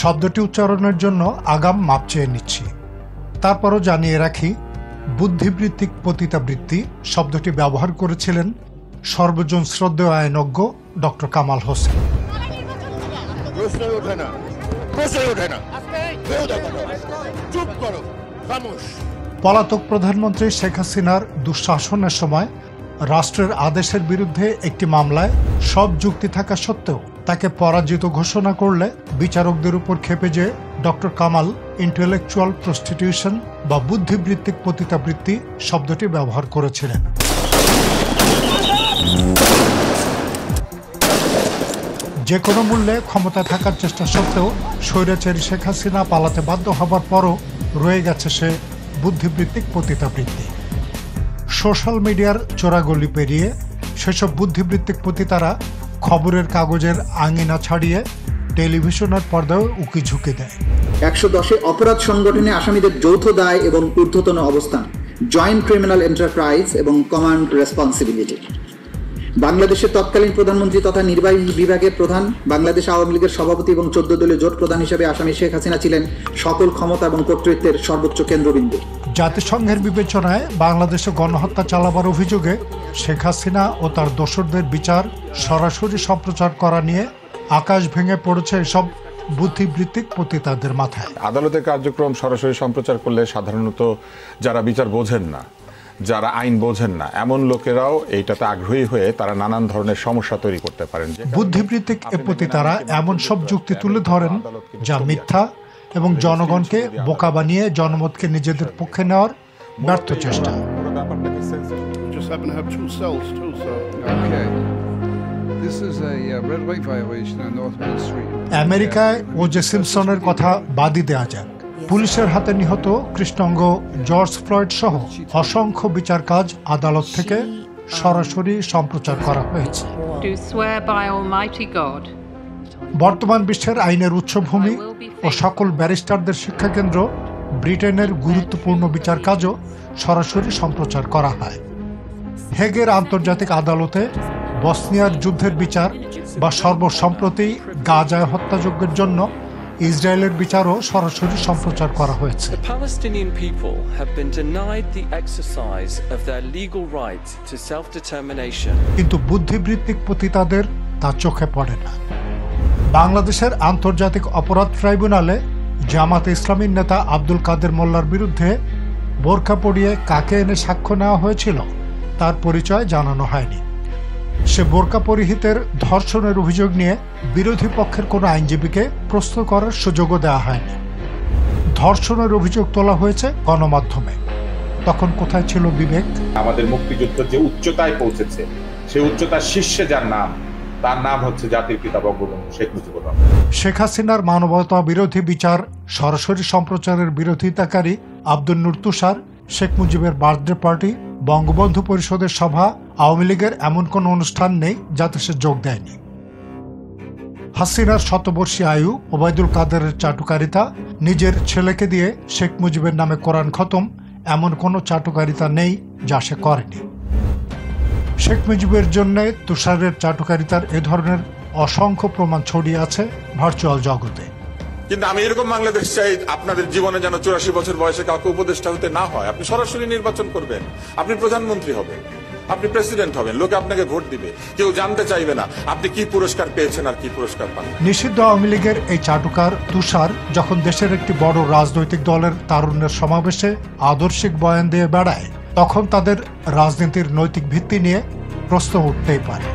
শব্দটি উচ্চারণের জন্য আগাম মাপ চেয়ে নিচ্ছি। তারপরও জানিয়ে রাখি, বুদ্ধিবৃত্তিক পতিতাবৃত্তি শব্দটি ব্যবহার করেছিলেন সর্বজন শ্রদ্ধেয় আইনজ্ঞ ডক্টর কামাল হোসেন। পলাতক প্রধানমন্ত্রী শেখ হাসিনার দুঃশাসনের সময় রাষ্ট্রের আদেশের বিরুদ্ধে একটি মামলায় সব যুক্তি থাকা সত্ত্বেও তাকে পরাজিত ঘোষণা করলে বিচারকদের উপর ক্ষেপে যে ডক্টর কামাল ইন্টেলেকচুয়াল প্রস্টিটিউশন বা বুদ্ধিবৃত্তিক পতিতাবৃত্তি শব্দটি ব্যবহার করেছিলেন। যে কোনো মূল্যে ক্ষমতা থাকার চেষ্টা সত্ত্বেও স্বৈরাচারী শেখ হাসিনা পালাতে বাধ্য হবার পরও রয়ে গেছে সে বুদ্ধিবৃত্তিক পতিতাবৃত্তি। সোশ্যাল মিডিয়ার চোরাগলি পেরিয়ে সেসব বুদ্ধিবৃত্তিক পতিতারা খবরের কাগজের আঙিনা ছাড়িয়ে টেলিভিশনের পর্দায় উকি ঝুঁকি দেয়। 110 অপরাধ সংগঠনে আসামিদের যৌথ দায় এবং ঊর্ধ্বতন অবস্থান, জয়েন্ট ক্রিমিনাল এন্টারপ্রাইজ এবং কমান্ড রেসপন্সিবিলিটি। বাংলাদেশের তৎকালীন প্রধানমন্ত্রী তথা নির্বাহী বিভাগের প্রধান, বাংলাদেশ আওয়ামী লীগের সভাপতি এবং 14 দলীয় জোট প্রধান হিসেবে আসামি শেখ হাসিনা ছিলেন সকল ক্ষমতা এবং কর্তৃত্বের সর্বোচ্চ কেন্দ্রবিন্দু। জাতিসংঘের বিবেচনায় বাংলাদেশে গণহত্যা চালাবার অভিযোগে শেখ হাসিনা ও তার দোসরদের বিচার সরাসরি সম্প্রচার করা নিয়ে আকাশ ভেঙে পড়েছে এসব বুদ্ধিবৃত্তিক পতিতাদের মাথায়। আদালতের কার্যক্রম সরাসরি সম্প্রচার করলে সাধারণত যারা বিচার বোঝেন না, যারা আইন বোঝেন না, এমন লোকেরাও এইটাতে আগ্রহী হয়ে তারা নানান ধরনের সমস্যা তৈরি করতে পারেন। বুদ্ধিবৃত্তিক এ পতিতারা এমন সব যুক্তি তুলে ধরেন যা মিথ্যা এবং জনগণকে বোকা বানিয়ে জনমতকে নিজেদের পক্ষে নেওয়ার ব্যর্থ চেষ্টা। আমেরিকায় ওজে সিম্পসনের কথা বাদই দেয়া যাক। পুলিশের হাতে নিহত কৃষ্ণাঙ্গ জর্জ ফ্লয়েড সহ অসংখ্য বিচার কাজ আদালত থেকে সরাসরি সম্প্রচার করা হয়েছে। বর্তমান বিশ্বের আইনের উৎসভূমি ও সকল ব্যারিস্টারদের শিক্ষাকেন্দ্র ব্রিটেনের গুরুত্বপূর্ণ বিচার কাজও সরাসরি সম্প্রচার করা হয়। হেগের আন্তর্জাতিক আদালতে বসনিয়ার যুদ্ধের বিচার বা সর্বসম্প্রতি গাজায় হত্যাযজ্ঞের জন্য ইসরায়েলের বিচারও সরাসরি সম্প্রচার করা হয়েছে। কিন্তু বুদ্ধিবৃত্তিক পতিতাদের তা চোখে পড়ে না। বাংলাদেশের আন্তর্জাতিক অপরাধ ট্রাইব্যুনালে জামাতে ইসলামীর নেতা আব্দুল কাদের মোল্লার বিরুদ্ধে বোরকা পরিয়ে কাকে এনে সাক্ষ্য নেওয়া হয়েছিল তার পরিচয় জানানো হয়নি। সে বোরকা পরিহিতের ধর্ষণের অভিযোগ নিয়ে বিরোধী পক্ষের কোনো আইনজীবীকে প্রশ্ন করার সুযোগও দেওয়া হয়নি। ধর্ষণের অভিযোগ তোলা হয়েছে গণমাধ্যমে। তখন কোথায় ছিল বিবেক? আমাদের মুক্তিযুদ্ধ যে উচ্চতায় পৌঁছেছে, সেই উচ্চতার শীর্ষে যার নাম, তার নাম হচ্ছে জাতির পিতা বঙ্গবন্ধু শেখ মুজিবুর রহমান। শেখ হাসিনার মানবতা বিরোধী বিচার সরাসরি সম্প্রচারের বিরোধিতাকারী আব্দুল নূর তুষার, শেখ মুজিবের বার্থডে পার্টি, বঙ্গবন্ধু পরিষদের সভা, আওয়ামী লীগের এমন কোন অনুষ্ঠান নেই যাতে সে যোগ দেয়নি। হাসিনার শতবর্ষী আয়ু, ওবায়দুল কাদেরের চাটুকারিতা, নিজের ছেলেকে দিয়ে শেখ মুজিবের নামে কোরআন খতম, এমন কোনো চাটুকারিতা নেই যা সে করেনি। শেখ মুজিবের জন্য তুষারের চাটুকারিতার এ ধরনের অসংখ্য প্রমাণ ছড়িয়ে আছে ভার্চুয়াল জগতে। কিন্তু আমি এরকম বাংলাদেশ চাই, আপনাদের জীবনে যেন 84 বছর বয়সে কাউকে উপদেষ্টা হতে না হয়। আপনি সরাসরি নির্বাচন করবেন, আপনি প্রধানমন্ত্রী হবেন, আপনি প্রেসিডেন্ট হবেন, লোকে আপনাকে ভোট দিবে, কেউ জানতে চাইবে না আপনি কি পুরস্কার পেয়েছেন আর কি পুরস্কার পান। নিষিদ্ধ আওয়ামী লীগের এই চাটুকার তুষার যখন দেশের একটি বড় রাজনৈতিক দলের তারুণ্যের সমাবেশে আদর্শিক বয়ান দিয়ে বেড়ায়, তখন তাদের রাজনীতির নৈতিক ভিত্তি নিয়ে প্রশ্ন উঠতেই পারে।